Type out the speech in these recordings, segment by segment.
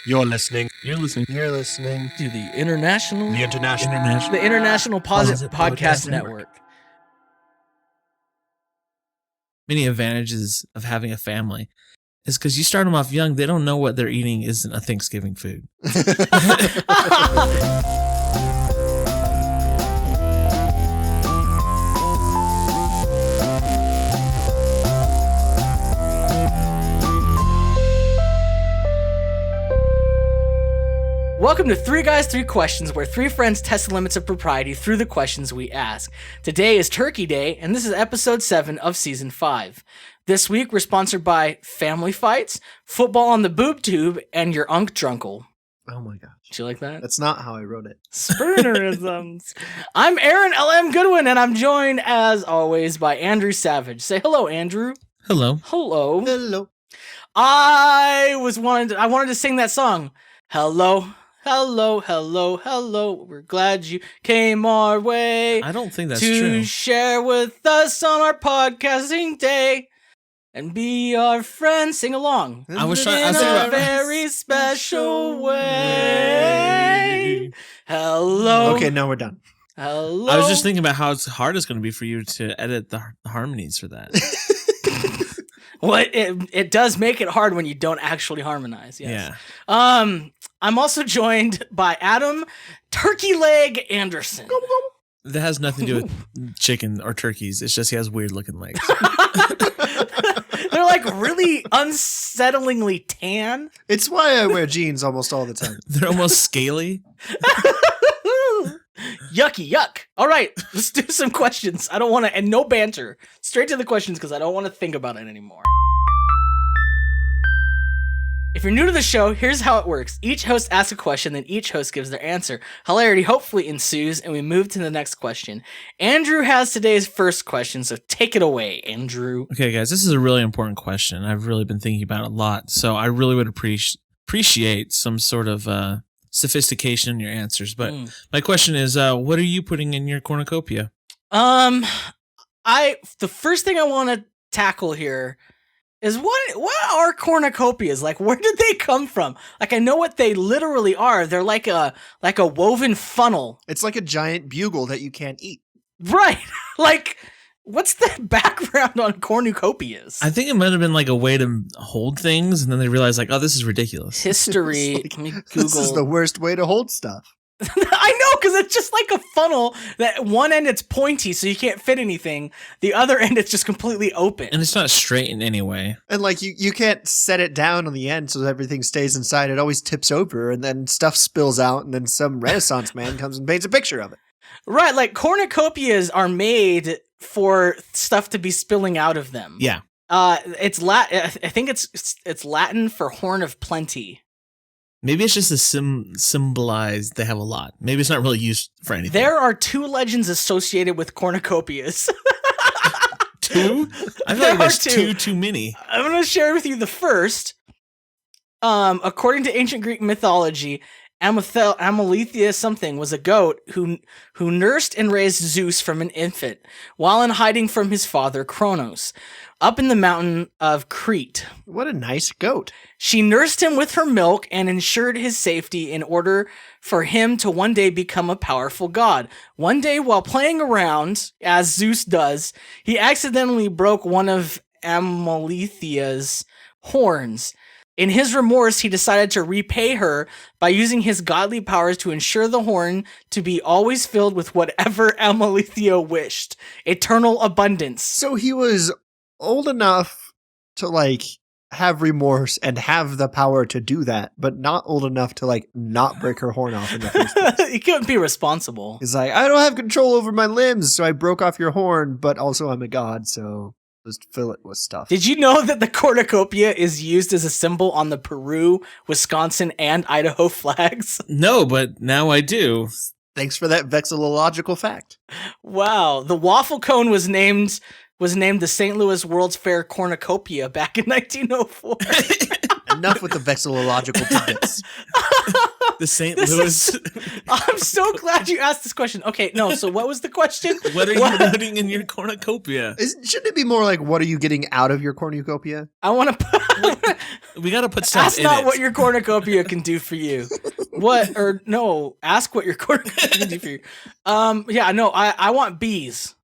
You're listening. You're listening. You're listening to the International Posit Podcast Network. Many advantages of having a family is because you start them off young. They don't know what they're eating isn't a Thanksgiving food. Welcome to Three Guys, Three Questions, where three friends test the limits of propriety through the questions we ask. Today is Turkey Day, and this is episode 7 of season 5. This week, we're sponsored by Family Fights, Football on the Boob Tube, and Your Unk Drunkle. Oh my gosh. Did you like that? That's not how I wrote it. Spoonerisms. I'm Aaron L.M. Goodwin, and I'm joined, as always, by Andrew Savage. Say hello, Andrew. Hello. Hello. Hello. I wanted to sing that song. Hello. Hello, hello, hello. We're glad you came our way. I don't think that's to true. To share with us on our podcasting day and be our friend. Sing along. I was thinking in a about very special way. Hello. Okay, now we're done. Hello. I was just thinking about how hard it's going to be for you to edit the harmonies for that. Well, it does make it hard when you don't actually harmonize. Yes. Yeah. I'm also joined by Adam Turkey Leg Anderson. That has nothing to do with chicken or turkeys. It's just he has weird looking legs. They're like really unsettlingly tan. It's why I wear jeans almost all the time. They're almost scaly. Yucky, yuck. All right, let's do some questions. I don't want to, and no banter. Straight to the questions because I don't want to think about it anymore. If you're new to the show, here's how it works. Each host asks a question, then each host gives their answer. Hilarity hopefully ensues, and we move to the next question. Andrew has today's first question, so take it away, Andrew. Okay, guys, this is a really important question. I've really been thinking about it a lot, so I really would appreciate some sort of sophistication in your answers. But my question is, what are you putting in your cornucopia? The first thing I want to tackle here is what are cornucopias? Like, where did they come from? Like, I know what they literally are. They're like a woven funnel. It's like a giant bugle that you can't eat. Right. Like, what's the background on cornucopias? I think it might have been like a way to hold things, and then they realized, like, oh, this is ridiculous. History. Like, let me Google. This is the worst way to hold stuff. I know, because it's just like a funnel that one end it's pointy, so you can't fit anything. The other end it's just completely open. And it's not straight in any way. And like you can't set it down on the end so everything stays inside. It always tips over and then stuff spills out and then some Renaissance man comes and paints a picture of it. Right, like cornucopias are made for stuff to be spilling out of them. Yeah. It's I think it's Latin for horn of plenty. Maybe it's just a symbolize they have a lot. Maybe it's not really used for anything. There are 2 legends associated with cornucopias. 2? I feel like there's too many. I'm going to share with you the first. According to ancient Greek mythology, Amalthea something was a goat who nursed and raised Zeus from an infant while in hiding from his father Kronos up in the mountain of Crete. What a nice goat. She nursed him with her milk and ensured his safety in order for him to one day become a powerful god. One day, while playing around, as Zeus does, he accidentally broke one of Amalthea's horns. In his remorse, he decided to repay her by using his godly powers to ensure the horn to be always filled with whatever Amalthea wished. Eternal abundance. So he was old enough to like have remorse and have the power to do that, but not old enough to like not break her horn off in the first place. He couldn't be responsible. He's like, I don't have control over my limbs, so I broke off your horn, but also I'm a god, so just fill it with stuff. Did you know that the cornucopia is used as a symbol on the Peru, Wisconsin, and Idaho flags? No, but now I do. Thanks for that vexillological fact. Wow. The waffle cone was named the St. Louis World's Fair Cornucopia back in 1904. Enough with the vexillological tidbits. The St. Louis. I'm so glad you asked this question. Okay, no. So what was the question? What are you putting in your cornucopia? Shouldn't it be more like, what are you getting out of your cornucopia? I want to. We got to put stuff Ask in not it. what your cornucopia can do for you. Ask what your cornucopia can do for you. Yeah, no, I want bees.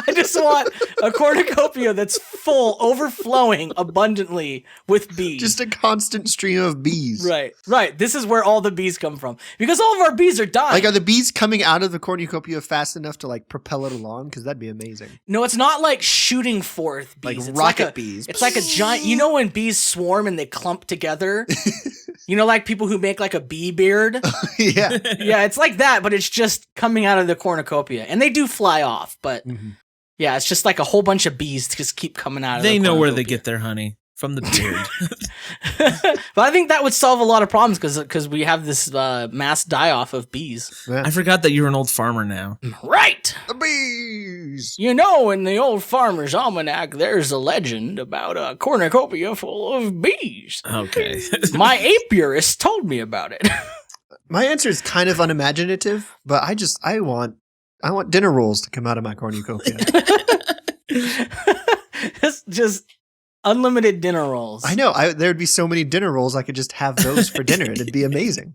I just want a cornucopia that's full, overflowing abundantly with bees. Just a constant stream of bees. Right. This is where all the bees come from. Because all of our bees are dying. Like, are the bees coming out of the cornucopia fast enough to, like, propel it along? Because that'd be amazing. No, it's not like shooting forth bees. Like It's rocket bees. It's like a giant. You know when bees swarm and they clump together? You know, like people who make like a bee beard? Yeah. Yeah, it's like that, but it's just coming out of the cornucopia. And they do fly off, but yeah, it's just like a whole bunch of bees just keep coming out of They the know where they cornucopia. get their honey. From the beard. But I think that would solve a lot of problems because we have this mass die-off of bees. Yeah. I forgot that you're an old farmer now. Right! The bees! You know, in the old Farmer's Almanac, there's a legend about a cornucopia full of bees. Okay. My apiarist told me about it. My answer is kind of unimaginative, but I want dinner rolls to come out of my cornucopia. just unlimited dinner rolls. I know. There'd be so many dinner rolls, I could just have those for dinner. It'd be amazing.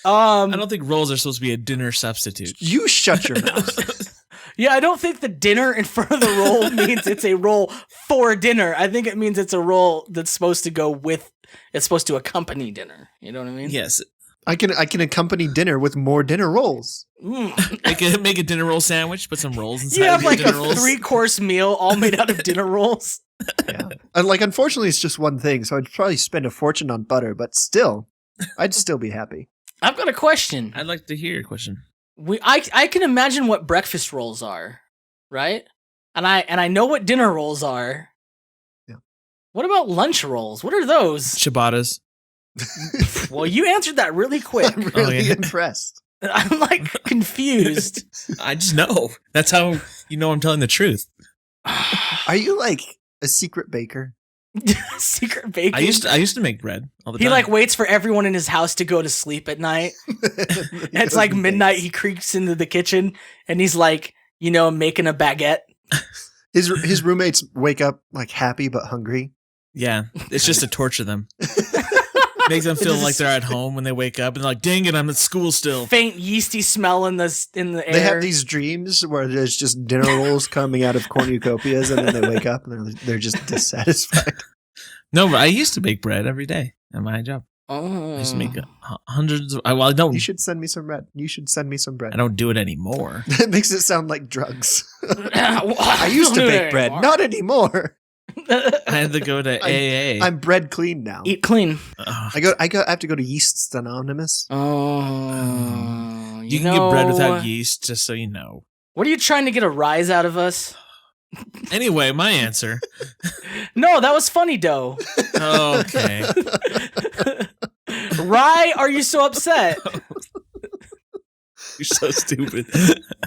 I don't think rolls are supposed to be a dinner substitute. You shut your mouth. Yeah, I don't think the dinner in front of the roll means it's a roll for dinner. I think it means it's a roll that's supposed to go with. It's supposed to accompany dinner. You know what I mean? Yes. I can accompany dinner with more dinner rolls. Make a dinner roll sandwich, put some rolls inside You have your like dinner a rolls. 3-course meal all made out of dinner rolls. Yeah. And like, unfortunately, it's just one thing, so I'd probably spend a fortune on butter, but still, I'd still be happy. I've got a question. I'd like to hear your question. I can imagine what breakfast rolls are, right? And I know what dinner rolls are. Yeah. What about lunch rolls? What are those? Ciabattas. Well, you answered that really quick. I'm really yeah. impressed. I'm like confused. I just know. That's how you know I'm telling the truth. Are you like a secret baker? Secret baking. I used to make bread all the time. He like waits for everyone in his house to go to sleep at night. It's like midnight. He creeps into the kitchen and he's like, making a baguette. His roommates wake up like happy but hungry. Yeah, it's just to torture them. Make them feel like they're at home when they wake up and like, dang it, I'm at school still. Faint yeasty smell in the air. They have these dreams where there's just dinner rolls coming out of cornucopias, and then they wake up and they're just dissatisfied. No, but I used to bake bread every day at my job. Oh. I used to make hundreds. I don't. You should send me some bread. I don't do it anymore. That makes it sound like drugs. I I used to bake bread, not anymore. I had to go to AA. I'm bread clean now. Eat clean. I have to go to Yeasts Anonymous. Oh, you can get bread without yeast, just so you know. What are you trying to get a rise out of us? Anyway, my answer. No, that was funny, though. Okay. Why are you so upset? You're so stupid.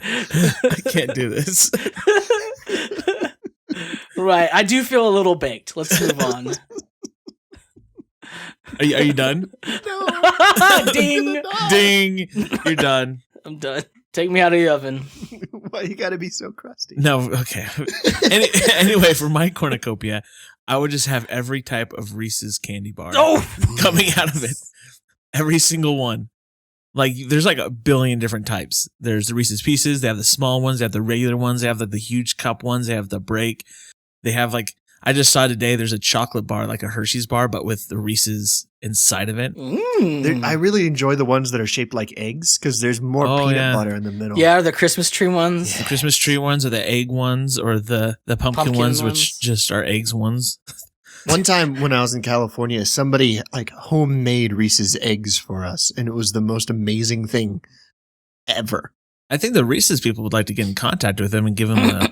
I can't do this. Right, I do feel a little baked. Let's move on. Are you done? No. Ding. Ding. You're done. I'm done. Take me out of the oven. Why you gotta be so crusty? No, okay. Anyway, for my cornucopia, I would just have every type of Reese's candy bar coming out of it. Every single one. Like, there's like a billion different types. There's the Reese's Pieces. They have the small ones. They have the regular ones. They have the huge cup ones. They have the break. They have like, I just saw today, there's a chocolate bar, like a Hershey's bar, but with the Reese's inside of it. I really enjoy the ones that are shaped like eggs because there's more peanut butter in the middle. Yeah, the Christmas tree ones. Yeah. The Christmas tree ones or the egg ones or the pumpkin ones, which just are eggs ones. One time when I was in California, somebody like homemade Reese's eggs for us, and it was the most amazing thing ever. I think the Reese's people would like to get in contact with them and give them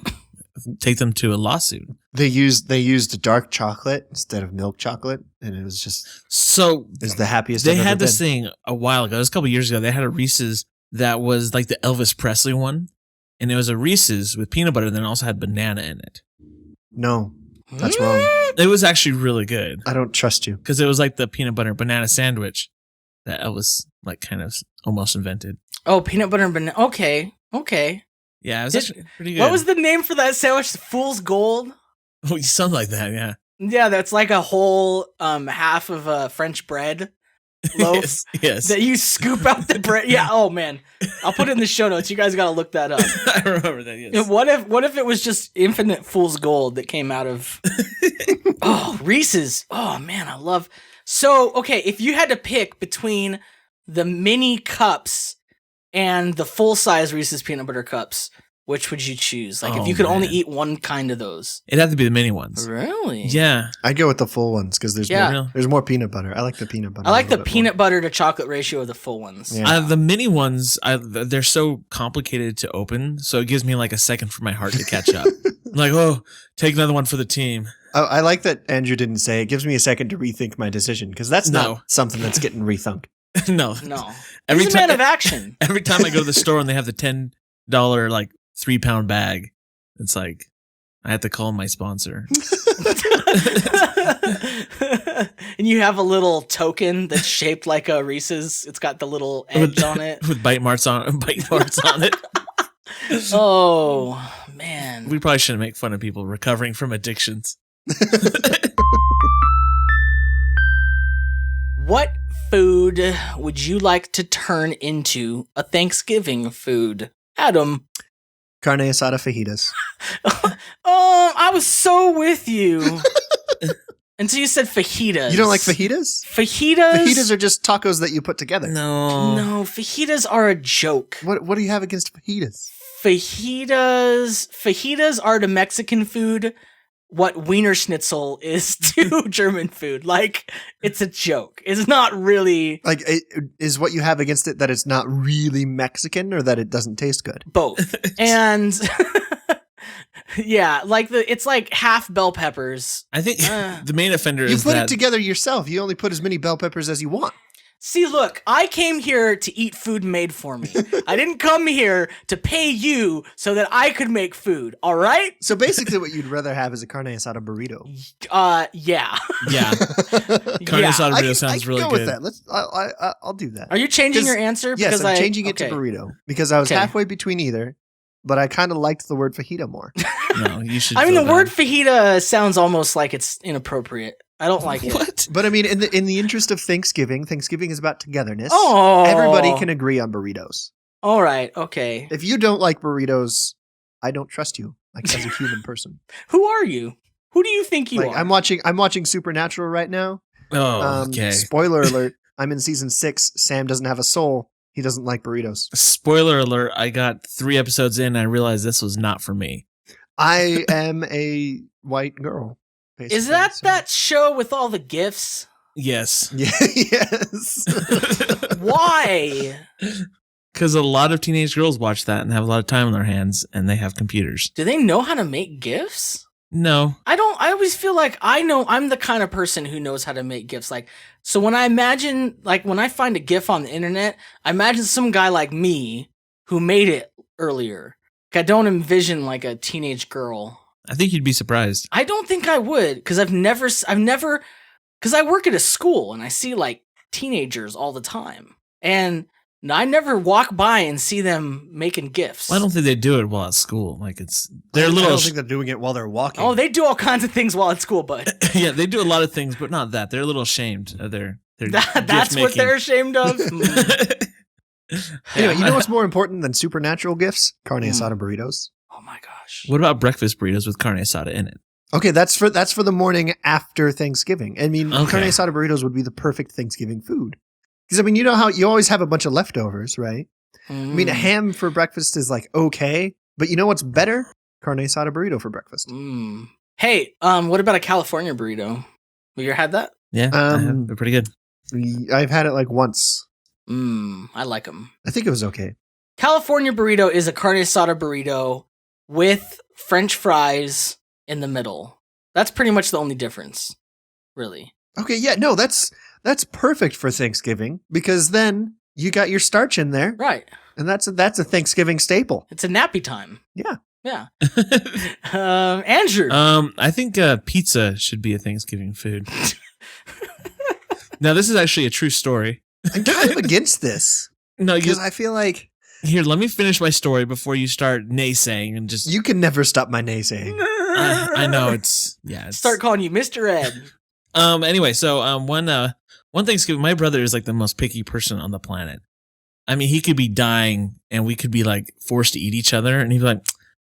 take them to a lawsuit. They used dark chocolate instead of milk chocolate, and it was just the happiest. They I've ever had this been. thing a while ago. It was a couple years ago. They had a Reese's that was like the Elvis Presley one, and it was a Reese's with peanut butter, and then it also had banana in it. No. That's wrong. It was actually really good I don't trust you. because it was like the peanut butter banana sandwich that Elvis like kind of almost invented. Oh, peanut butter and banana. Okay. Yeah, it was Did- actually pretty good. What was the name for that sandwich? Fool's Gold? Oh, something like that, yeah. Yeah, that's like a whole half of a French bread loaf yes. that you scoop out the bread. Yeah, oh man. I'll put it in the show notes. You guys got to look that up. I remember that, yes. What if it was just infinite Fool's Gold that came out of Oh, Reese's. Oh man, I love. So, okay, if you had to pick between the mini cups and the full-size Reese's peanut butter cups, which would you choose? Like, if you could only eat one kind of those. It'd have to be the mini ones. Really? Yeah. I'd go with the full ones because there's more peanut butter. I like the peanut butter. I like a the little bit peanut butter to chocolate ratio of the full ones. Yeah. The mini ones, they're so complicated to open, so it gives me like a second for my heart to catch up. I'm like, oh, take another one for the team. more. I like that Andrew didn't say it gives me a second to rethink my decision because that's not something that's getting rethunk. No. He's a man of action. Every time I go to the store and they have the $10 like 3-pound bag, it's like I have to call my sponsor. And you have a little token that's shaped like a Reese's. It's got the little edge on it. With bite marks on it. Oh, man. We probably shouldn't make fun of people recovering from addictions. What food would you like to turn into a Thanksgiving food? Adam. Carne asada fajitas. I was so with you. Until you said fajitas. You don't like fajitas? Fajitas are just tacos that you put together. No, fajitas are a joke. What do you have against fajitas? Fajitas are to Mexican food what Wiener Schnitzel is to German food. Like, it's a joke. It's not really... Like, is what you have against it that it's not really Mexican or that it doesn't taste good? Both. And... yeah, like it's like half bell peppers. I think the main offender you is put it together yourself. You only put as many bell peppers as you want. See, look, I came here to eat food made for me. I didn't come here to pay you so that I could make food, all right? So basically what you'd rather have is a carne asada burrito. Yeah. Yeah. Carne asada burrito sounds really go good. with that. I'll do that. Are you changing your answer? Yes, I'm changing it to burrito because I was halfway between either, but I kind of liked the word fajita more. No, you should. I mean, the word fajita sounds almost like it's inappropriate. I don't like it. What? But I mean, in the interest of Thanksgiving is about togetherness. Oh, everybody can agree on burritos. All right, okay. If you don't like burritos, I don't trust you, like as a human person. Who are you? Who do you think you are? I'm watching Supernatural right now. Oh, okay. Spoiler alert: I'm in season 6. Sam doesn't have a soul. He doesn't like burritos. Spoiler alert: I got 3 episodes in, and I realized this was not for me. I am a white girl. Is that show with all the gifts? Yes. Yeah, yes. Why? Because a lot of teenage girls watch that and have a lot of time on their hands, and they have computers. Do they know how to make gifts? No. I always feel like I'm the kind of person who knows how to make gifs. Like, so when I find a gif on the internet, I imagine some guy like me who made it earlier. Like, I don't envision like a teenage girl. I think you'd be surprised. I don't think I would, because I've never, because I work at a school and I see like teenagers all the time. And I never walk by and see them making gifts. Well, I don't think they do it while at school. Like they're I little. don't think they're doing it while they're walking. Oh, they do all kinds of things while at school, bud. Yeah, they do a lot of things, but not that. They're a little ashamed of their That's what they're ashamed of. Anyway, you know what's more important than supernatural gifts? Carne asada burritos. Oh my gosh. What about breakfast burritos with carne asada in it? Okay, that's for the morning after Thanksgiving. I mean, Okay. carne asada burritos would be the perfect Thanksgiving food. Because I mean, you know how you always have a bunch of leftovers, right? I mean, a ham for breakfast is like okay, but you know what's better? Carne asada burrito for breakfast. Hey, what about a California burrito? Have you ever had that? Yeah, they're pretty good. I've had it like once. I like them. I think it was okay. California burrito is a carne asada burrito with French fries in the middle. That's pretty much the only difference, really. Okay, yeah, no, that's perfect for Thanksgiving because then you got your starch in there, Right. and that's a Thanksgiving staple. It's a nappy time. Yeah. Yeah. Andrew. I think pizza should be a Thanksgiving food. Now, this is actually a true story. I'm kind of against this. No, because I feel like here. Let me finish my story before you start naysaying and just. You can never stop my naysaying. I know it's start calling you Mr. Ed. Anyway, so one Thanksgiving, my brother is like the most picky person on the planet. I mean, he could be dying and we could be like forced to eat each other, and he'd be like,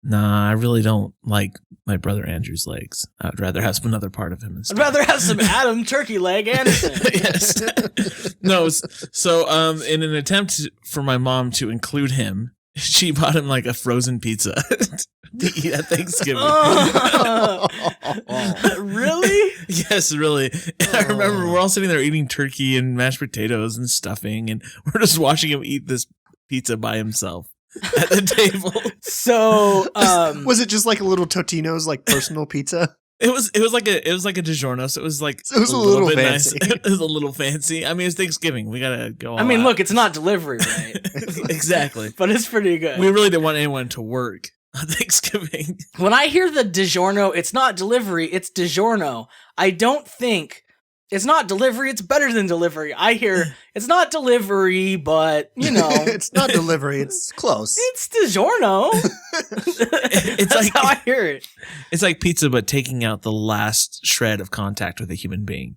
"Nah, I really don't like my brother Andrew's legs. I'd rather have some another part of him instead." I'd rather have some Adam turkey leg Anderson. Yes. No. So, in an attempt for my mom to include him, she bought him like a frozen pizza to eat at Thanksgiving. Really? Yes, really. And I remember we're all sitting there eating turkey and mashed potatoes and stuffing, and we're just watching him eat this pizza by himself at the table. So, was it just like a little Totino's like personal pizza? It was like a DiGiorno, so it was like it was a little bit fancy. Nice. It was a little fancy. I mean, it's Thanksgiving. We gotta go. I mean, out. look, it's not delivery, right? Exactly, but it's pretty good. We really didn't want anyone to work on Thanksgiving. When I hear the DiGiorno, it's not delivery, it's DiGiorno. I don't think it's not delivery, it's better than delivery. I hear it's not delivery, but you know, it's not delivery, it's close. It's DiGiorno. That's like how I hear it. It's like pizza, but taking out the last shred of contact with a human being.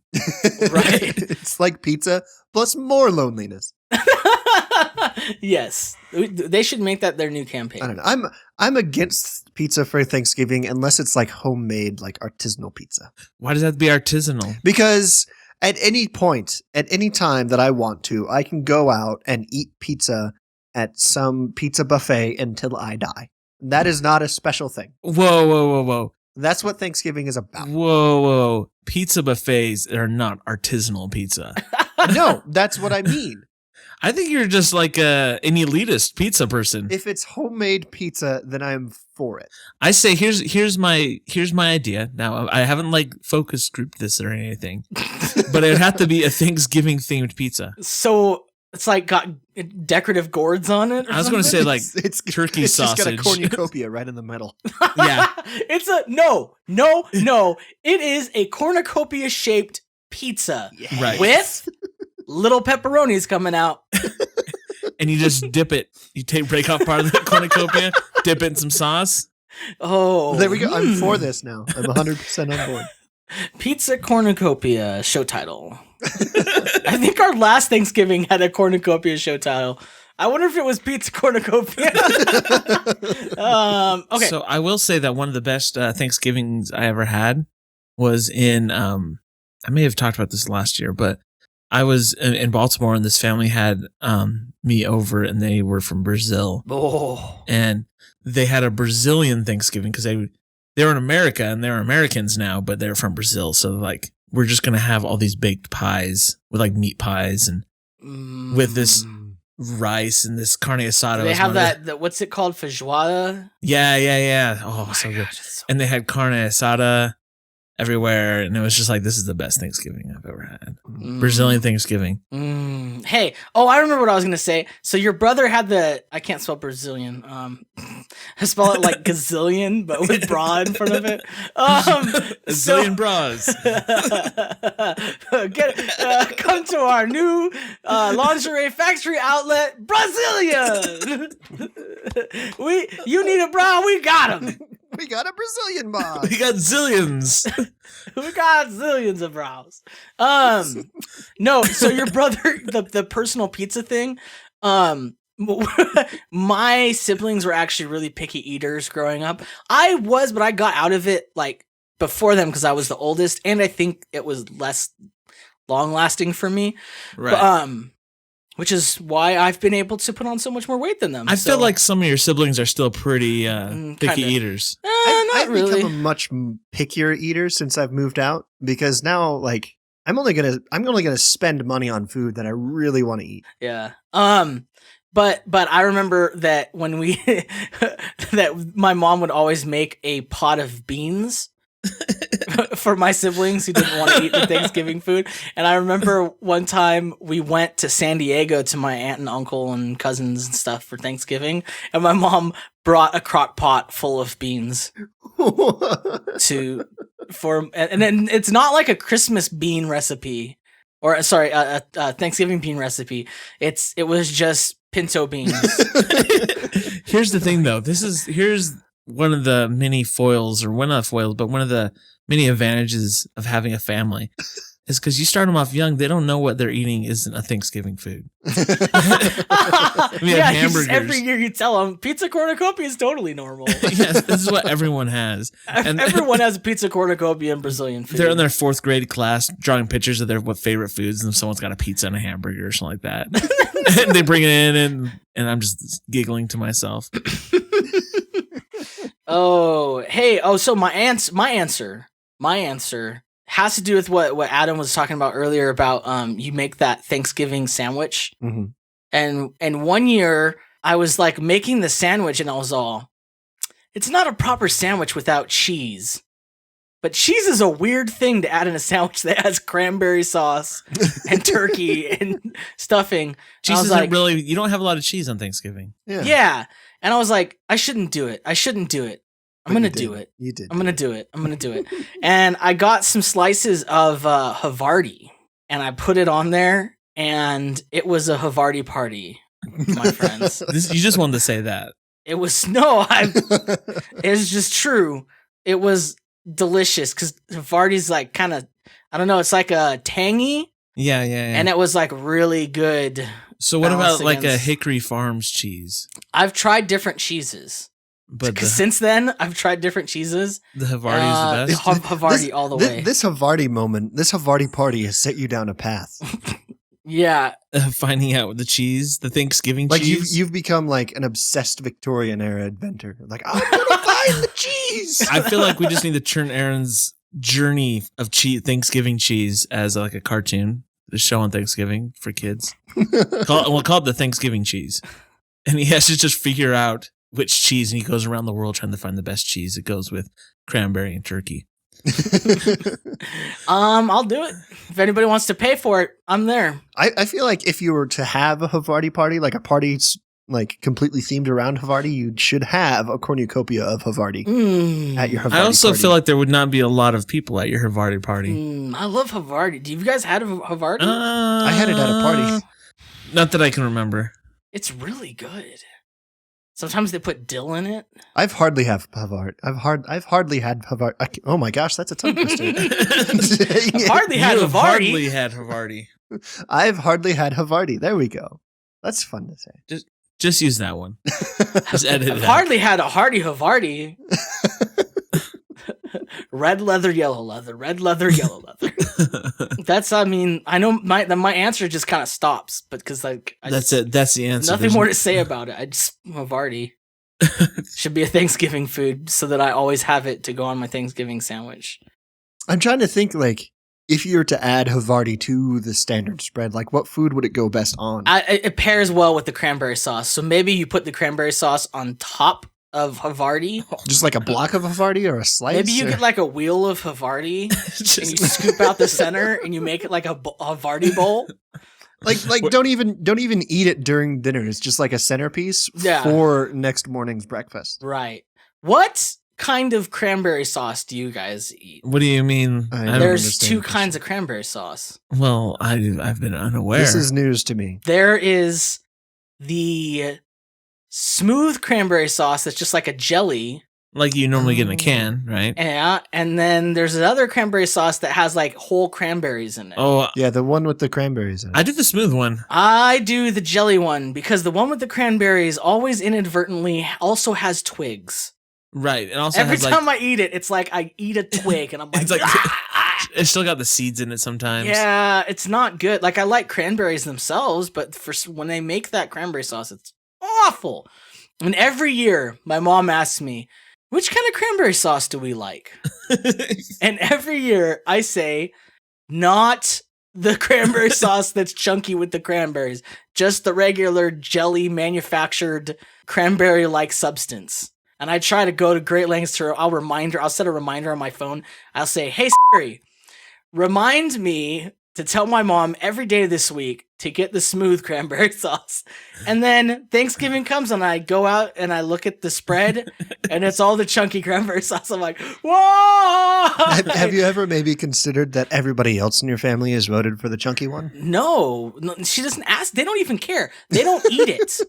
Right. It's like pizza plus more loneliness. Yes, they should make that their new campaign. I don't know. I'm against pizza for Thanksgiving unless it's like homemade, like artisanal pizza. Why does that have to be artisanal? Because at any point, at any time that I want to, I can go out and eat pizza at some pizza buffet until I die. That is not a special thing. Whoa. That's what Thanksgiving is about. Whoa. Pizza buffets are not artisanal pizza. No, that's what I mean. I think you're just like an elitist pizza person. If it's homemade pizza, then I'm for it. I say here's my idea. Now I haven't like focus grouped this or anything, but it would have to be a Thanksgiving themed pizza. So it's like got decorative gourds on it. I was going to say like it's turkey sausage. It's just got a cornucopia right in the middle. Yeah, it's a no. It is a cornucopia shaped pizza, Yes. Right? With little pepperonis coming out. And you just dip it. You break off part of the cornucopia, dip it in some sauce. Oh, there we go. I'm for this now. I'm 100% on board. Pizza cornucopia show title. I think our last Thanksgiving had a cornucopia show title. I wonder if it was pizza cornucopia. Okay. So I will say that one of the best Thanksgivings I ever had was in, I may have talked about this last year, but I was in Baltimore and this family had me over and they were from Brazil. Oh. And they had a Brazilian Thanksgiving because they were in America and they're Americans now, but they're from Brazil. So like, we're just going to have all these baked pies with like meat pies and with this rice and this carne asada. They have that what's it called? Feijoada? Yeah. Oh, so good. And they had carne asada everywhere. And it was just like, this is the best Thanksgiving I've ever had. Brazilian Thanksgiving. Hey, I remember what I was going to say. So your brother had I can't spell Brazilian. I spell it like gazillion, but with bra in front of it. Zillion bras. Come to our new lingerie factory outlet, Brazilian. You need a bra, we got them. We got a Brazilian bra. We got zillions. We got zillions of brows. No, so your brother, the personal pizza thing, my siblings were actually really picky eaters growing up. I was, but I got out of it like before them because I was the oldest, and I think it was less long lasting for me. Right. But, which is why I've been able to put on so much more weight than them. I feel like some of your siblings are still pretty picky eaters. I've really. become a much pickier eater since I've moved out because now, like, I'm only gonna spend money on food that I really want to eat. Yeah. But I remember that when that my mom would always make a pot of beans for my siblings who didn't want to eat the Thanksgiving food. And I remember one time we went to San Diego to my aunt and uncle and cousins and stuff for Thanksgiving, and my mom brought a crock pot full of beans and then it's not like a Christmas bean recipe or sorry, a Thanksgiving bean recipe. It was just pinto beans. Here's the thing though. Here's one of the many foils, or one of the foils, but one of the many advantages of having a family is because you start them off young. They don't know what they're eating isn't a Thanksgiving food. Hamburgers. Every year you tell them pizza cornucopia is totally normal. Yes, this is what everyone has. And everyone has a pizza cornucopia and Brazilian food. They're in their 4th grade class drawing pictures of their favorite foods, and someone's got a pizza and a hamburger or something like that. And they bring it in, and I'm just giggling to myself. Oh, hey. Oh, so my answer has to do with what Adam was talking about earlier about you make that Thanksgiving sandwich. Mm-hmm. And one year I was like making the sandwich and I was all, it's not a proper sandwich without cheese. But cheese is a weird thing to add in a sandwich that has cranberry sauce and turkey and stuffing. Cheese isn't really, you don't have a lot of cheese on Thanksgiving. Yeah. And I was like, I shouldn't do it. I'm going to do it. You did. I'm going to do it. And I got some slices of Havarti and I put it on there, and it was a Havarti party, my friends. You just wanted to say that. It was, it's just true. It was delicious because Havarti's like kind of, I don't know, it's like a tangy. Yeah. And it was like really good. So what about like a Hickory Farms cheese? I've tried different cheeses. But since then, I've tried different cheeses. The Havarti is the best. Havarti all the way. This Havarti moment, this Havarti party has set you down a path. Yeah. Finding out the cheese, the Thanksgiving like cheese. You've become like an obsessed Victorian era inventor. Like, I'm going to find the cheese. I feel like we just need to turn Aaron's journey of Thanksgiving cheese as like a cartoon. The show on Thanksgiving for kids. We'll call it the Thanksgiving cheese. And he has to just figure out which cheese, and he goes around the world trying to find the best cheese that goes with cranberry and turkey. I'll do it. If anybody wants to pay for it, I'm there. I feel like if you were to have a Havarti party, like a party like completely themed around Havarti, you should have a cornucopia of Havarti at your Havarti I also party. feel like there would not be a lot of people at your Havarti party. I love Havarti. Do you guys had a Havarti? I had it at a party. Not that I can remember. It's really good. Sometimes they put dill in it. I've hardly had Havarti. I've hardly had Havarti. Oh my gosh, that's a tongue twister. I've hardly had Havarti. Hardly had Havarti. I've hardly had Havarti. There we go. That's fun to say. Just use that one. Just edit I've it hardly had a hearty Havarti. Red leather, yellow leather. Red leather, yellow leather. That's. I mean, I know my answer just kind of stops, but because like that's it. That's the answer. Nothing more to say about it. I just Havarti should be a Thanksgiving food, so that I always have it to go on my Thanksgiving sandwich. I'm trying to think, like, if you were to add Havarti to the standard spread, like, what food would it go best on? It pairs well with the cranberry sauce, so maybe you put the cranberry sauce on top of Havarti. Just like a block of Havarti or a slice? Maybe you get like a wheel of Havarti and you scoop out the center and you make it like a Havarti bowl. Like don't even eat it during dinner. It's just like a centerpiece for next morning's breakfast. Right. What kind of cranberry sauce do you guys eat? What do you mean? There's two kinds of cranberry sauce. Well, I've been unaware. This is news to me. There is the smooth cranberry sauce that's just like a jelly. Like you normally get in a can, right? Yeah, and then there's another cranberry sauce that has like whole cranberries in it. Oh, yeah, the one with the cranberries in it. I do the smooth one. I do the jelly one because the one with the cranberries always inadvertently also has twigs. Right, and also every time I eat it, it's like I eat a twig, and I'm like, it's like it's still got the seeds in it sometimes. Yeah, it's not good. Like I like cranberries themselves, but when they make that cranberry sauce, it's awful. And every year, my mom asks me, which kind of cranberry sauce do we like? And every year I say, not the cranberry sauce that's chunky with the cranberries, just the regular jelly manufactured cranberry-like substance. And I try to go to great lengths to, I'll set a reminder on my phone. I'll say, hey Siri, remind me to tell my mom every day this week to get the smooth cranberry sauce. And then Thanksgiving comes and I go out and I look at the spread and it's all the chunky cranberry sauce. I'm like, whoa! Have you ever maybe considered that everybody else in your family has voted for the chunky one? No, she doesn't ask. They don't even care. They don't eat it.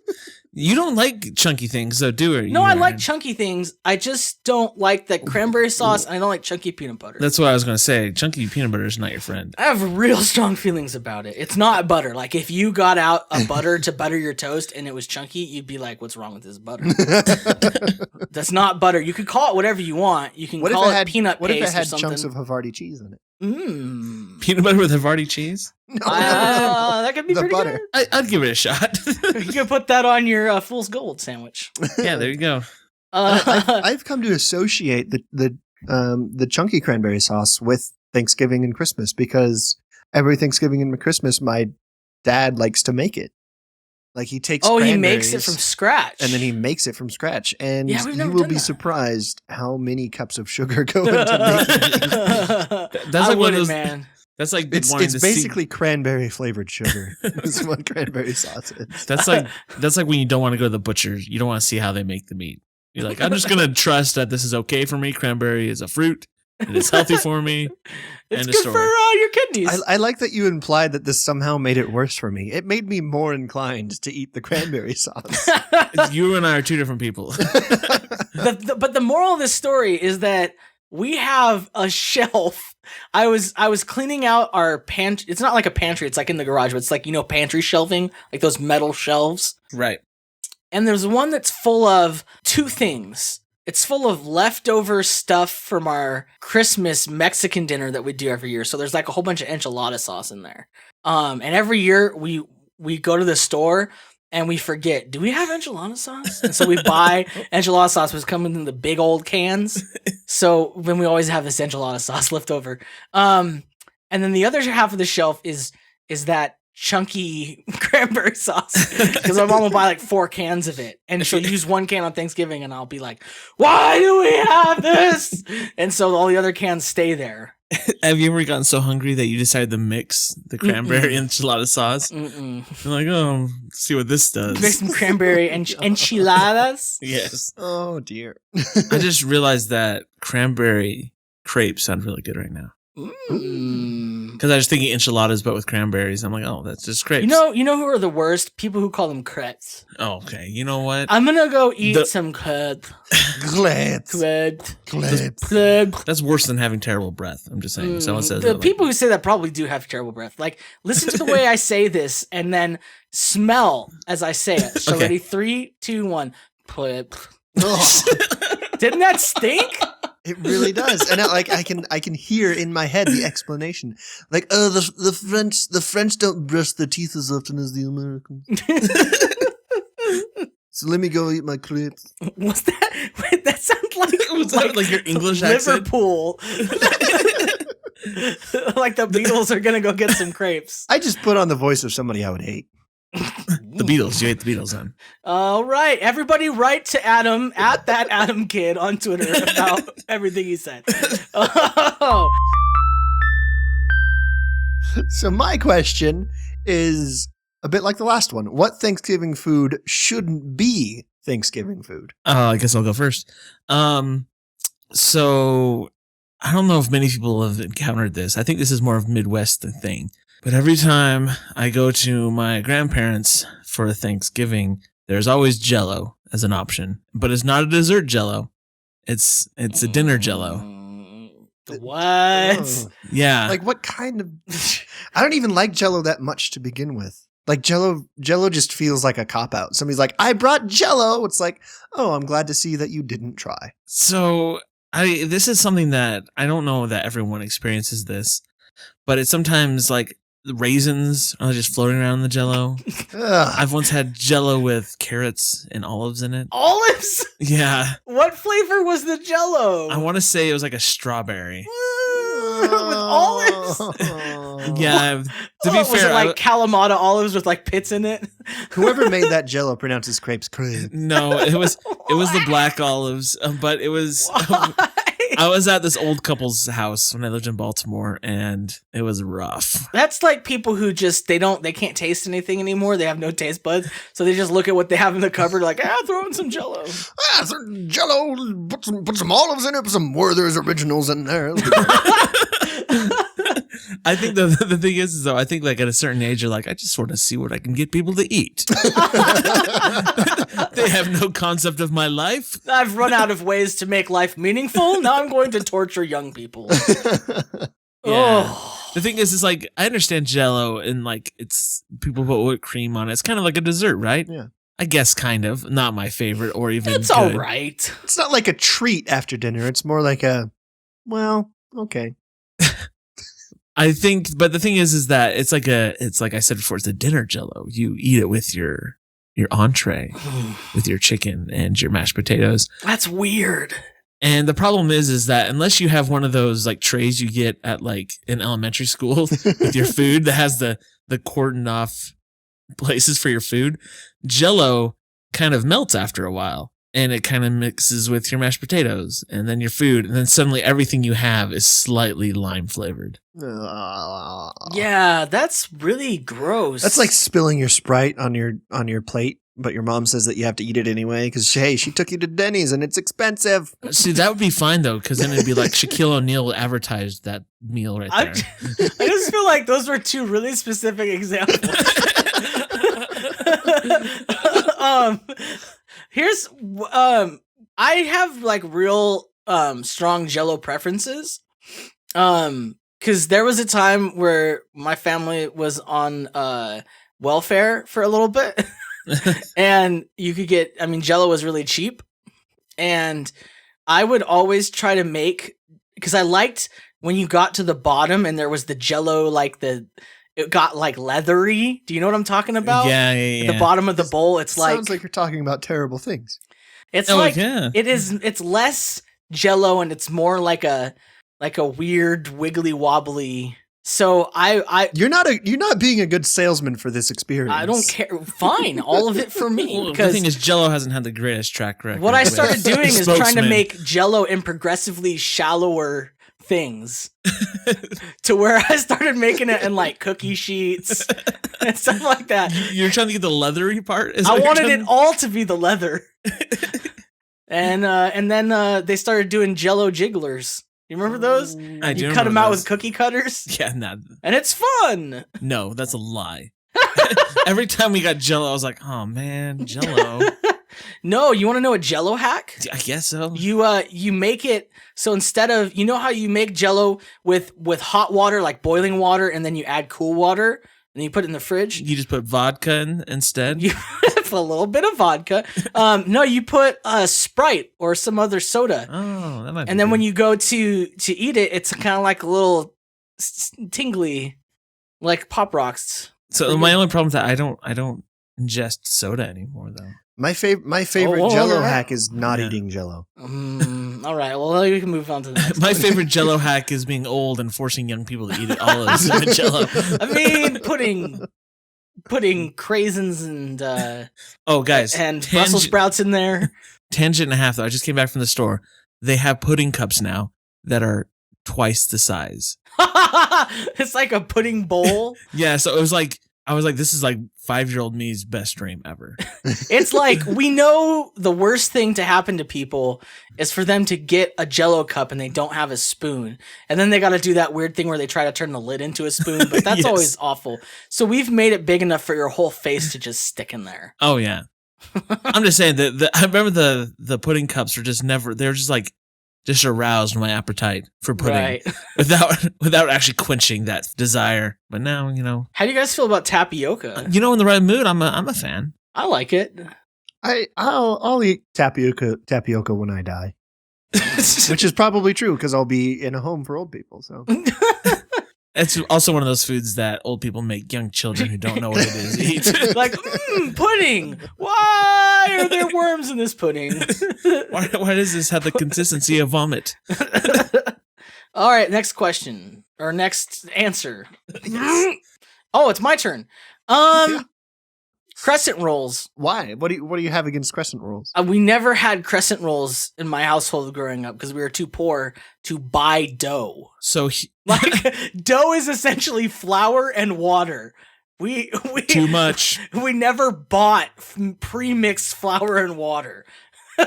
You don't like chunky things, though, do you? No, I like chunky things. I just don't like the cranberry sauce, and I don't like chunky peanut butter. That's what I was going to say. Chunky peanut butter is not your friend. I have real strong feelings about it. It's not butter. Like, if you got out a butter to butter your toast and it was chunky, you'd be like, what's wrong with this butter? That's not butter. You could call it whatever you want. You can call it peanut paste or something. What if it had chunks of Havarti cheese in it? Peanut butter with Havarti cheese? No, that could be pretty butter. good. I'd give it a shot. You could put that on your Fool's Gold sandwich. Yeah, there you go. I've come to associate the chunky cranberry sauce with Thanksgiving and Christmas because every Thanksgiving and Christmas, my dad likes to make it. Like he takes he makes it from scratch. And then he makes it from scratch. And yeah, you will be surprised how many cups of sugar go into making it. That's like one of those, man. That's like it's basically cranberry flavored sugar. Is what cranberry sauce is. That's like when you don't want to go to the butcher. You don't want to see how they make the meat. You're like, I'm just gonna trust that this is okay for me. Cranberry is a fruit. It is healthy for me. It's good for your kidneys. I like that you implied that this somehow made it worse for me. It made me more inclined to eat the cranberry sauce. You and I are two different people. But the moral of this story is that we have a shelf. I was cleaning out our pantry. It's not like a pantry. It's like in the garage, but it's like, pantry shelving, like those metal shelves. Right. And there's one that's full of two things. It's full of leftover stuff from our Christmas Mexican dinner that we do every year. So there's like a whole bunch of enchilada sauce in there. And every year we go to the store and we forget, do we have enchilada sauce? And so we buy enchilada sauce, which comes in the big old cans. So when we always have this enchilada sauce left over. And then the other half of the shelf is that chunky cranberry sauce, because my mom will buy like 4 cans of it and she'll use 1 can on Thanksgiving and I'll be like, why do we have this? And so all the other cans stay there. Have you ever gotten so hungry that you decided to mix the cranberry enchilada sauce? You're like, oh, let's see what this does. Make some cranberry enchiladas? Yes. Oh dear. I just realized that cranberry crepes sound really good right now. Because I was thinking enchiladas, but with cranberries. I'm like, oh, that's just crepes. You know who are the worst? People who call them crepes. Oh, okay. You know what? I'm gonna go eat some crepes. That's worse than having terrible breath. I'm just saying. Someone says the people who say that probably do have terrible breath. Like, listen to the way I say this, and then smell as I say it. So ready, 3, 2, 1. Didn't that stink? It really does, and I can hear in my head the explanation, like, oh, the French don't brush their teeth as often as the Americans. So let me go eat my crepes. What's that? Wait, that sounds like your English Liverpool. Like the Beatles are gonna go get some crepes. I just put on the voice of somebody I would hate. The Beatles. You hate the Beatles, then. All right. Everybody write to Adam at that Adam Kid on Twitter about everything he said. Oh. So my question is a bit like the last one. What Thanksgiving food shouldn't be Thanksgiving food? I guess I'll go first. So I don't know if many people have encountered this. I think this is more of a Midwest thing. But every time I go to my grandparents for Thanksgiving, there's always Jell-O as an option. But it's not a dessert Jell-O. It's a dinner Jell-O. What? Oh. Yeah. Like what kind of... I don't even like Jell-O that much to begin with. Like Jell-O just feels like a cop-out. Somebody's like, I brought Jell-O. It's like, oh, I'm glad to see that you didn't try. So this is something that I don't know that everyone experiences this. But it's sometimes like the raisins are just floating around in the Jell-O. I've once had Jell-O with carrots and olives in it. Olives? Yeah. What flavor was the Jell-O? I want to say it was like a strawberry. olives. Yeah. To be Was fair, it like Kalamata olives with like pits in it? Whoever made that Jello pronounces crepes crepe. no, it was the black olives, but it was. I was at this old couple's house when I lived in Baltimore, and it was rough. That's like people who just they can't taste anything anymore. They have no taste buds, so they just look at what they have in the cupboard, like throw in some Jello. Some Jello. Put some olives in it. Put some Werther's originals in there. I think the thing is though, I think like at a certain age, you're like, I just want to see what I can get people to eat. They have no concept of my life. I've run out of ways to make life meaningful. Now I'm going to torture young people. Yeah. Oh. The thing is like, I understand Jello and like it's people put whipped cream on it. It's kind of like a dessert, right? Yeah. I guess kind of. Not my favorite or even It's good. all right. It's not like a treat after dinner. It's more like well, okay. I think, but the thing is that it's like I said before, it's a dinner Jello. You eat it with your entree, with your chicken and your mashed potatoes. That's weird. And the problem is that unless you have one of those like trays you get at like in elementary school with your food that has the cordoned off places for your food, Jello kind of melts after a while. And it kind of mixes with your mashed potatoes and then your food. And then suddenly everything you have is slightly lime flavored. Yeah, that's really gross. That's like spilling your Sprite on your plate, but your mom says that you have to eat it anyway because, hey, she took you to Denny's and it's expensive. See, that would be fine, though, because then it'd be like Shaquille O'Neal advertised that meal right there. I just feel like those were two really specific examples. Here's I have like real strong Jello preferences. Cuz there was a time where my family was on welfare for a little bit and you could get Jello was really cheap and I would always try to make cuz I liked when you got to the bottom and there was the Jello like it got like leathery. Do you know what I'm talking about? Yeah. At the bottom of the bowl, it's like sounds like you're talking about terrible things. It's it's less Jello and it's more like a weird wiggly wobbly. So you're not being a good salesman for this experience. I don't care. Fine, all of it for me. Well, the thing is, Jello hasn't had the greatest track record. What I started doing is trying to make Jello in progressively shallower things to where I started making it in like cookie sheets and stuff like that. You're trying to get the leathery part? I wanted it all to be the leather. And then they started doing Jello jigglers. You remember those? I do. You cut them out with cookie cutters? Yeah, nah. And it's fun. No, that's a lie. Every time we got Jello, I was like, oh man, Jello. No, you want to know a Jello hack? I guess so. You make it so instead of how you make Jello with hot water, like boiling water, and then you add cool water, and then you put it in the fridge. You just put vodka in instead. You put a little bit of vodka. No, you put Sprite or some other soda. Oh, that might be And then good. when you go to eat it, it's kind of like a little tingly, like Pop Rocks. So my only problem is that I don't ingest soda anymore, though. My favorite Jello hack is not eating Jello. All right, well, we can move on to the next My one. favorite Jello hack is being old and forcing young people to eat it all as Jello. I mean, putting craisins and guys, and Brussels sprouts in there. Tangent and a half though. I just came back from the store. They have pudding cups now that are twice the size. It's like a pudding bowl. Yeah, so I was like, this is like 5-year-old me's best dream ever. It's like we know the worst thing to happen to people is for them to get a Jello cup and they don't have a spoon. And then they got to do that weird thing where they try to turn the lid into a spoon, but that's Yes. always awful. So we've made it big enough for your whole face to just stick in there. Oh yeah. I'm just saying that I remember the pudding cups were just never, they were just aroused my appetite for pudding Right. without actually quenching that desire. But now, How do you guys feel about tapioca? in the right mood, I'm a fan. I like it. I'll eat tapioca when I die, which is probably true because I'll be in a home for old people. So It's also one of those foods that old people make young children who don't know what it is eat. Like, pudding. Why are there worms in this pudding? Why does this have the consistency of vomit? All right, next question or next answer. Oh, it's my turn. Crescent rolls. Why? What do you have against crescent rolls? We never had crescent rolls in my household growing up because we were too poor to buy dough. So dough is essentially flour and water. We too much. We never bought pre-mixed flour and water.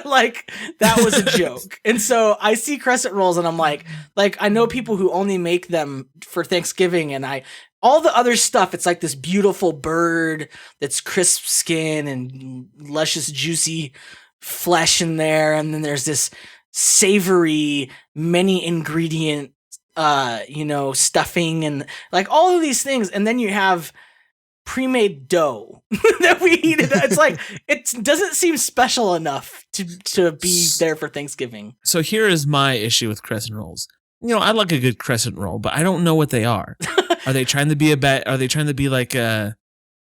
Like that was a joke. And so I see crescent rolls and I'm like I know people who only make them for Thanksgiving, and all the other stuff, it's like this beautiful bird that's crisp skin and luscious, juicy flesh in there. And then there's this savory, many ingredient, stuffing and like all of these things. And then you have pre-made dough that we eat. It's like, it doesn't seem special enough to be there for Thanksgiving. So here is my issue with crescent rolls. I like a good crescent roll, but I don't know what they are. Are they trying to be are they trying to be like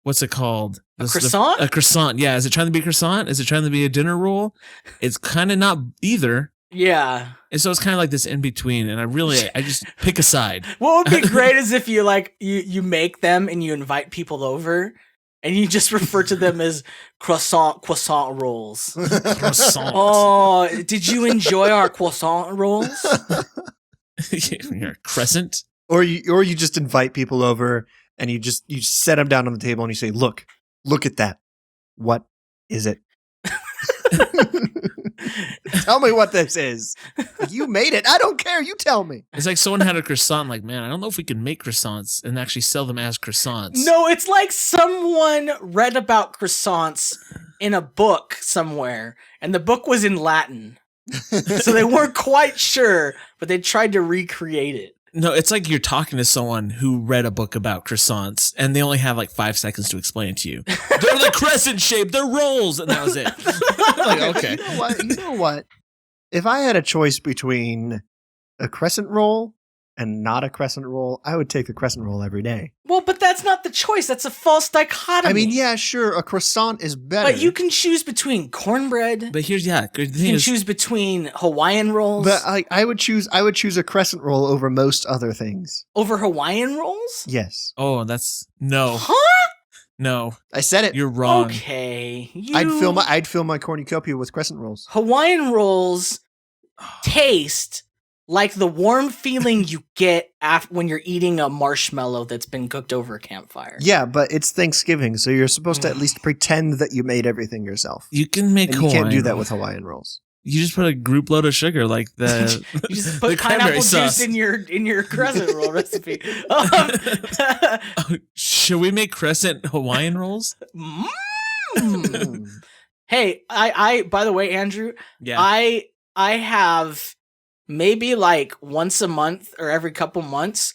what's it called? A croissant? A croissant. Yeah. Is it trying to be a croissant? Is it trying to be a dinner roll? It's kind of not either. Yeah. And so it's kind of like this in between. And I just pick a side. What would be great is if you you make them and you invite people over and you just refer to them as croissant rolls. Croissant. Oh, did you enjoy our croissant rolls? You're a crescent. Or you just invite people over and you set them down on the table and you say, look at that. What is it? Tell me what this is. You made it. I don't care. You tell me. It's like someone had a croissant. Like, man, I don't know if we can make croissants and actually sell them as croissants. No, it's like someone read about croissants in a book somewhere, and the book was in Latin. So they weren't quite sure, but they tried to recreate it. No, it's like you're talking to someone who read a book about croissants and they only have like 5 seconds to explain it to you. They're the crescent shape, they're rolls, and that was it. Like, okay. You know what? If I had a choice between a crescent roll and not a crescent roll, I would take the crescent roll every day. Well, but that's not the choice. That's a false dichotomy. I mean, yeah, sure, a croissant is better. But you can choose between cornbread. But here's good thing You can is, choose between Hawaiian rolls. But I would choose a crescent roll over most other things. Over Hawaiian rolls? Yes. oh, that's no. Huh? No. I said it. You're wrong. Okay. I'd fill my cornucopia with crescent rolls. Hawaiian rolls taste like the warm feeling you get when you're eating a marshmallow that's been cooked over a campfire. Yeah, but it's Thanksgiving, so you're supposed to at least pretend that you made everything yourself. You can make And you Hawaiian can't do that rolls. with Hawaiian rolls. You just put a group load of sugar like the You just the put cranberry pineapple sauce. juice in your crescent roll recipe. Should we make crescent Hawaiian rolls? Hey, I by the way, Andrew, Yeah. I have maybe like once a month or every couple months,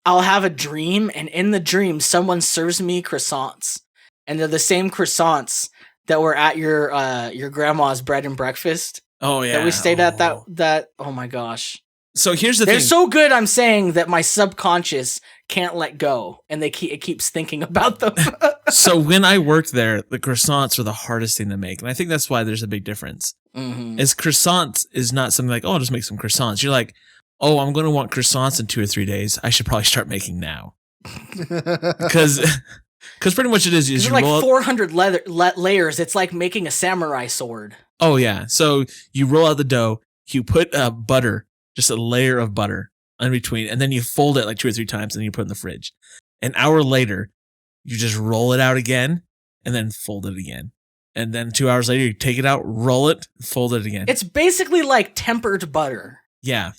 I'll have a dream, and in the dream, someone serves me croissants, and they're the same croissants that were at your grandma's bread and breakfast. Oh yeah. That we stayed at that. Oh my gosh. So here's the They're thing. so good, I'm saying that my subconscious can't let go, and it keeps thinking about them. So when I worked there, the croissants were the hardest thing to make, and I think that's why there's a big difference. Mm-hmm. Is croissants is not something like, oh, I'll just make some croissants. You're like, oh, I'm going to want croissants in 2 or 3 days. I should probably start making now. Because pretty much it is There's you like roll 400 layers. It's like making a samurai sword. Oh yeah. So you roll out the dough, you put butter, just a layer of butter in between, and then you fold it like 2 or 3 times, and then you put it in the fridge. An hour later, you just roll it out again, and then fold it again. And then 2 hours later, you take it out, roll it, fold it again. It's basically like tempered butter. Yeah.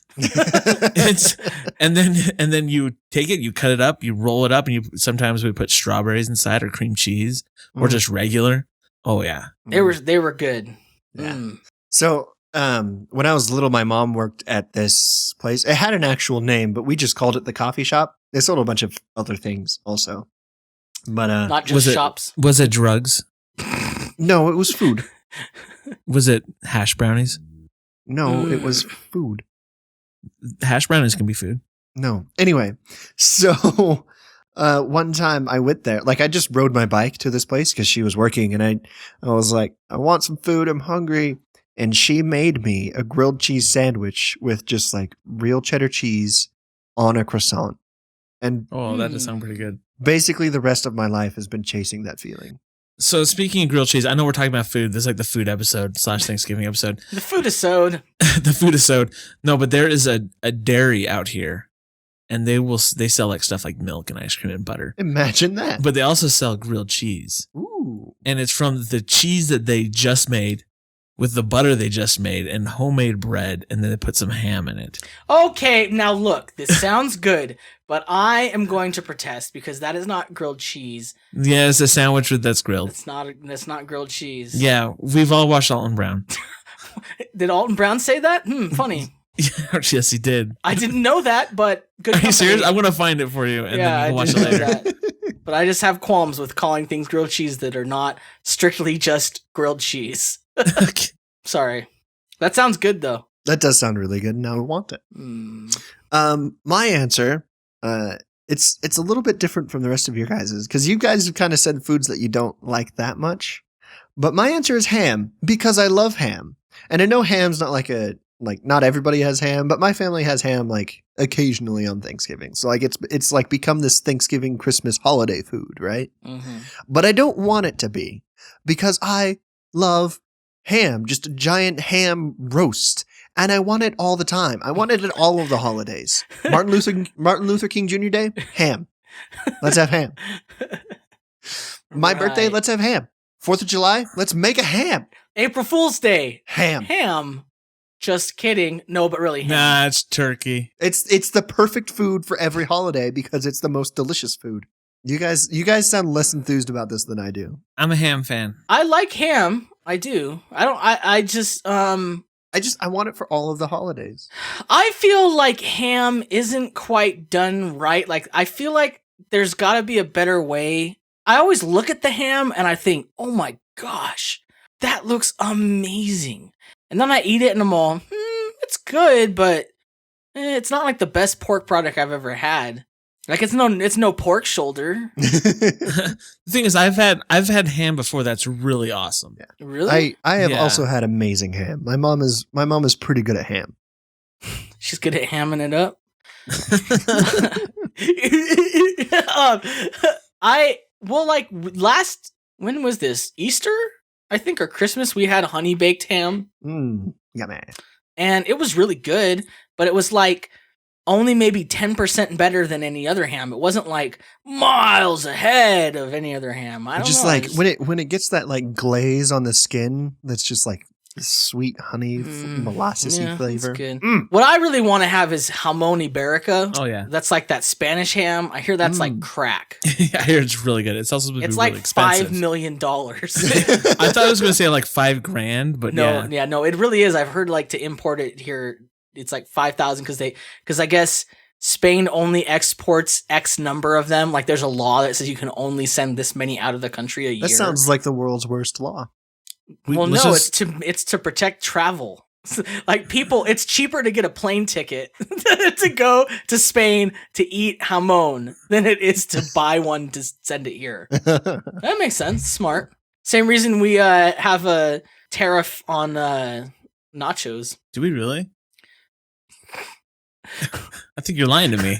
and then you take it, you cut it up, you roll it up, and sometimes we put strawberries inside or cream cheese or just regular. Oh yeah. They were good. Yeah. Mm. So when I was little, my mom worked at this place. It had an actual name, but we just called it the coffee shop. They sold a bunch of other things also. But Not just shops. Was it drugs? no, it was food. Was it hash brownies? No, it was food. Hash brownies can be food. No. Anyway, so one time I went there. Like I just rode my bike to this place because she was working, and I was like, I want some food. I'm hungry. and she made me a grilled cheese sandwich with just like real cheddar cheese on a croissant. And that does sound pretty good. Basically, the rest of my life has been chasing that feeling. So speaking of grilled cheese, I know we're talking about food. This is like the food episode / Thanksgiving episode. The food-isode. The food-isode. No, but there is a dairy out here, and they sell like stuff like milk and ice cream and butter. Imagine that. But they also sell grilled cheese. Ooh. And it's from the cheese that they just made with the butter they just made and homemade bread, and then they put some ham in it. Okay, now look, this sounds good, but I am going to protest because that is not grilled cheese. Yeah, it's a sandwich that's grilled. That's not grilled cheese. Yeah, we've all watched Alton Brown. Did Alton Brown say that? Funny. Yes, he did. I didn't know that, but good company. Are you serious? I'm going to find it for you, and then you can watch it later. That. But I just have qualms with calling things grilled cheese that are not strictly just grilled cheese. Sorry. That sounds good, though. That does sound really good. Now I want it. My answer, it's a little bit different from the rest of your guys's, because you guys have kind of said foods that you don't like that much. But my answer is ham, because I love ham. And I know ham's not not everybody has ham, but my family has ham like occasionally on Thanksgiving. So like it's like become this Thanksgiving Christmas holiday food, right? Mm-hmm. But I don't want it to be, because I love ham, just a giant ham roast. And I want it all the time. I want it at all of the holidays. Martin Luther King Jr. Day, ham. Let's have ham. My birthday, let's have ham. 4th of July, let's make a ham. April Fool's Day, ham. Ham. Just kidding. No, but really ham. Nah, it's turkey. It's the perfect food for every holiday because it's the most delicious food. You guys sound less enthused about this than I do. I'm a ham fan. I like ham. I do. I want it for all of the holidays. I feel like ham isn't quite done right. Like, I feel like there's got to be a better way. I always look at the ham and I think, oh my gosh, that looks amazing. And then I eat it and I'm all, it's good, but it's not like the best pork product I've ever had. Like, it's no pork shoulder. The thing is, I've had ham before. That's really awesome. Yeah. Really? I have also had amazing ham. My mom is pretty good at ham. She's good at hamming it up. When was this? Easter? I think, or Christmas, we had honey baked ham. Yummy. And it was really good, but it was like only maybe 10% better than any other ham. It wasn't like miles ahead of any other ham. I don't just know. Like when it gets that like glaze on the skin, that's just like sweet honey molassesy flavor. Good. What I really want to have is jamon iberica. Oh yeah, that's like that Spanish ham. I hear that's like crack. Yeah, I hear it's really good. It's also it's really like expensive. $5 million. I thought I was going to say like $5,000, but no, it really is. I've heard like to import it here, it's like 5,000 because I guess Spain only exports X number of them. Like there's a law that says you can only send this many out of the country a year. That sounds like the world's worst law. It's to protect travel. Like people, it's cheaper to get a plane ticket to go to Spain to eat jamon than it is to buy one to send it here. That makes sense. Smart. Same reason we have a tariff on nachos. Do we really? I think you're lying to me.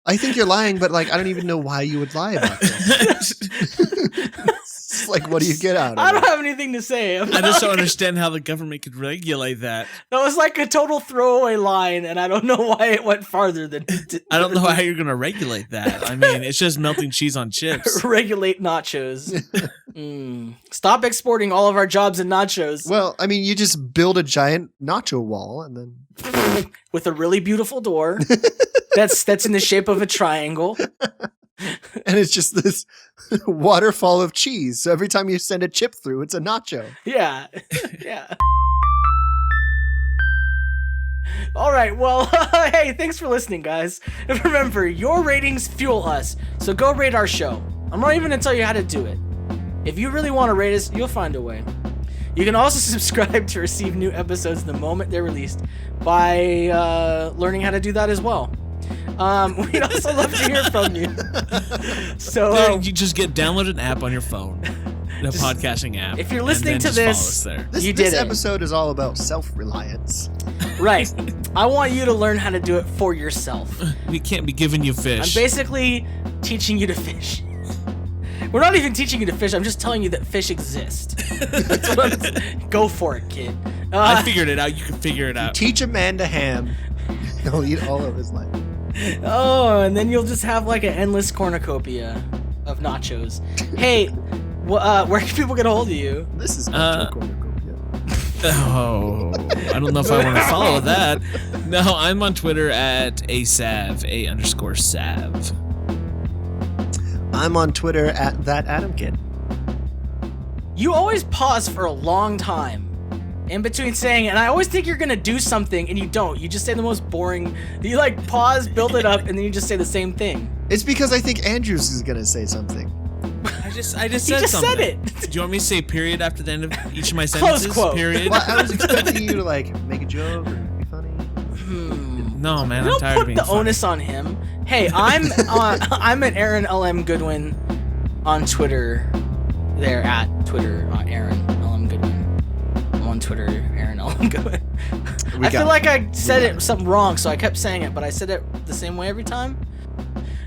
I think you're lying, but like I don't even know why you would lie about this. It's like, what do you get out of it? I don't have anything to say. I just don't understand how the government could regulate that. That was like a total throwaway line, and I don't know why it went farther than it did. I don't know how you're going to regulate that. I mean, it's just melting cheese on chips. Regulate nachos. Stop exporting all of our jobs in nachos. Well, I mean, you just build a giant nacho wall and then... with a really beautiful door that's in the shape of a triangle. And it's just this waterfall of cheese. So every time you send a chip through, it's a nacho. Yeah. Yeah. All right. Well, hey, thanks for listening, guys. And remember, your ratings fuel us. So go rate our show. I'm not even going to tell you how to do it. If you really want to rate us, you'll find a way. You can also subscribe to receive new episodes the moment they're released by learning how to do that as well. We'd also love to hear from you. So you just download an app on your phone. the podcasting app. If you're and listening then to just follow this, us there. This, You did this it. episode is all about self-reliance. Right. I want you to learn how to do it for yourself. We can't be giving you I'm fish. basically teaching you to fish. We're not even teaching you to fish. I'm just telling you that fish exist. That's what go for it, kid. I figured it out. You can figure it out. Teach a man to ham. He'll eat all of his life. Oh, and then you'll just have like an endless cornucopia of nachos. Hey, where can people get a hold of you? This is not your cornucopia. Oh, I don't know if I want to follow that. No, I'm on Twitter at asav, _sav. I'm on Twitter at thatadamkid. You always pause for a long time in between saying, and I always think you're gonna do something, and you don't. You just say the most boring. You like pause, build it up, and then you just say the same thing. It's because I think Andrews is gonna say something. I just He said just something. said it. Do you want me to say period after the end of each of my Close sentences? quote. Period. Well, I was expecting you to like make a joke or be funny. No, man, I'm Don't tired of put being the funny. onus on him. Hey, I'm at Aaron LM Goodwin on Twitter. There at Twitter, Aaron LM Goodwin. I'm on Twitter, Aaron LM Goodwin. I feel like I said something wrong, so I kept saying it, but I said it the same way every time.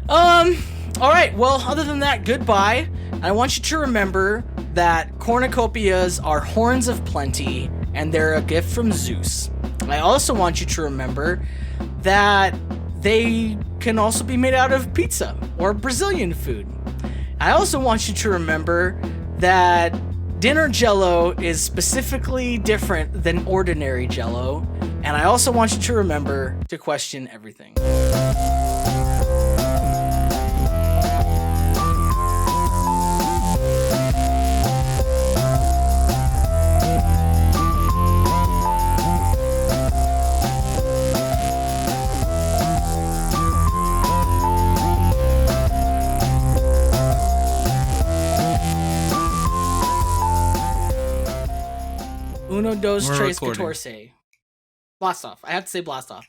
All right. Well, other than that, goodbye. I want you to remember that cornucopias are horns of plenty, and they're a gift from Zeus. I also want you to remember that they can also be made out of pizza or Brazilian food. I also want you to remember that dinner Jell-O is specifically different than ordinary Jell-O, and I also want you to remember to question everything. Uno, dos, We're tres, recording. catorce. Blast off. I have to say blast off.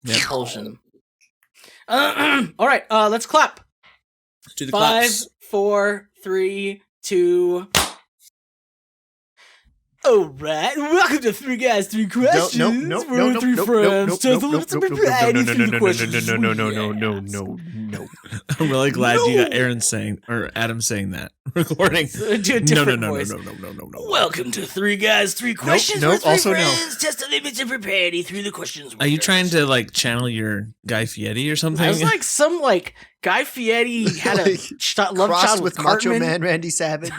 Yep. Compulsion. All right, let's clap. Do the 5, claps. 4, 3, 2. All right, welcome to Three Guys, Three Questions. We're three friends. Just a little bit variety through the questions. No. I'm really glad you got Aaron saying or Adam saying that recording. Do a different voice. No. Welcome to Three Guys, Three Questions. nope, We're three also no. friends. Just a little bit of variety through the questions. Are you trying to like channel your Guy Fieri or something? I was like some Guy Fieri had a love Crossed child with with Macho Cartman. Man Randy Savage.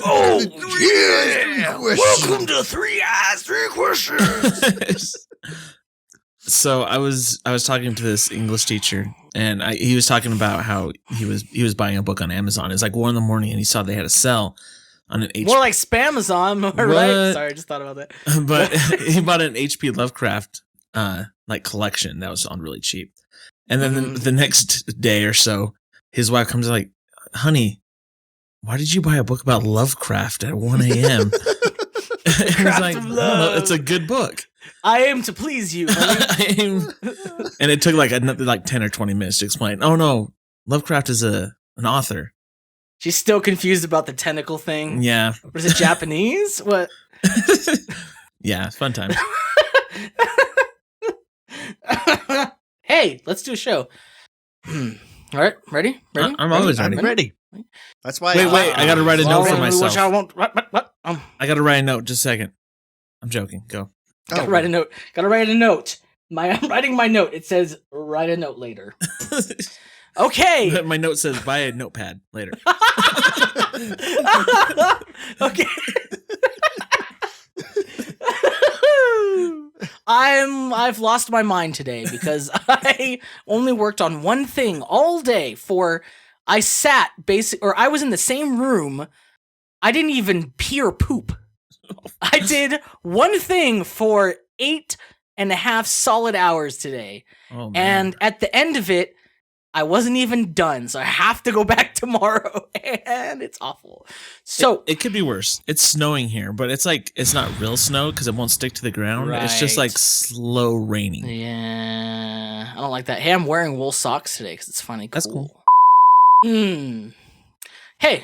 Oh, yeah! welcome to Three Guys, Three Questions. So I was talking to this English teacher, and he was talking about how he was buying a book on Amazon. It was like 1 a.m, and he saw they had a sell on an HP. More like Spamazon, right? Sorry, I just thought about that. But he bought an H.P. Lovecraft collection that was on really cheap. And then the next day or so, his wife comes like, "Honey, why did you buy a book about Lovecraft at 1 a.m.?" And he's like, "No, it's a good book. I aim to please you. Honey. And it took like another 10 or 20 minutes to explain. Oh no, Lovecraft is an author. She's still confused about the tentacle thing. Yeah. What is it, Japanese? What? Yeah, fun time. Hey, let's do a show. All right, ready? I'm always ready. I'm ready. That's why. Wait, I gotta write a note for myself. Which I won't. What? I gotta write a note. Just a second. I'm joking. Go. Gotta write a note. Gotta write a note. I'm writing my note. It says write a note later. Okay. My note says buy a notepad later. Okay. I've lost my mind today because I only worked on one thing all day I was in the same room. I didn't even pee or poop. I did one thing for 8.5 solid hours today. Oh, man. And at the end of it, I wasn't even done. So I have to go back tomorrow. And it's awful. So it could be worse. It's snowing here, but it's not real snow because it won't stick to the ground. Right. It's just like slow raining. yeah, I don't like that. Hey, I'm wearing wool socks today because it's funny. That's cool. Hey, Hey,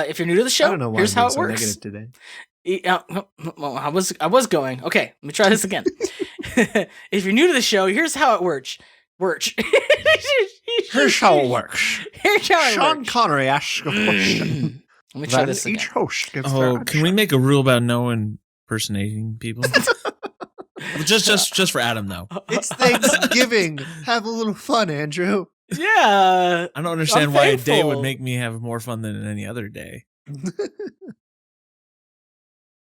if you're new to the show, I don't know why here's I'm how being it so works. negative today. Well, I was going. Okay, let me try this again. If you're new to the show, here's how it works. Here's how it works. Here's how it Sean works. Connery asks a question. Let me try Then this again. each host gives Oh, their can we make a rule about no impersonating people? just for Adam though. It's Thanksgiving. Have a little fun, Andrew. Yeah. I don't understand I'm why a day thankful. would make me have more fun than any other day.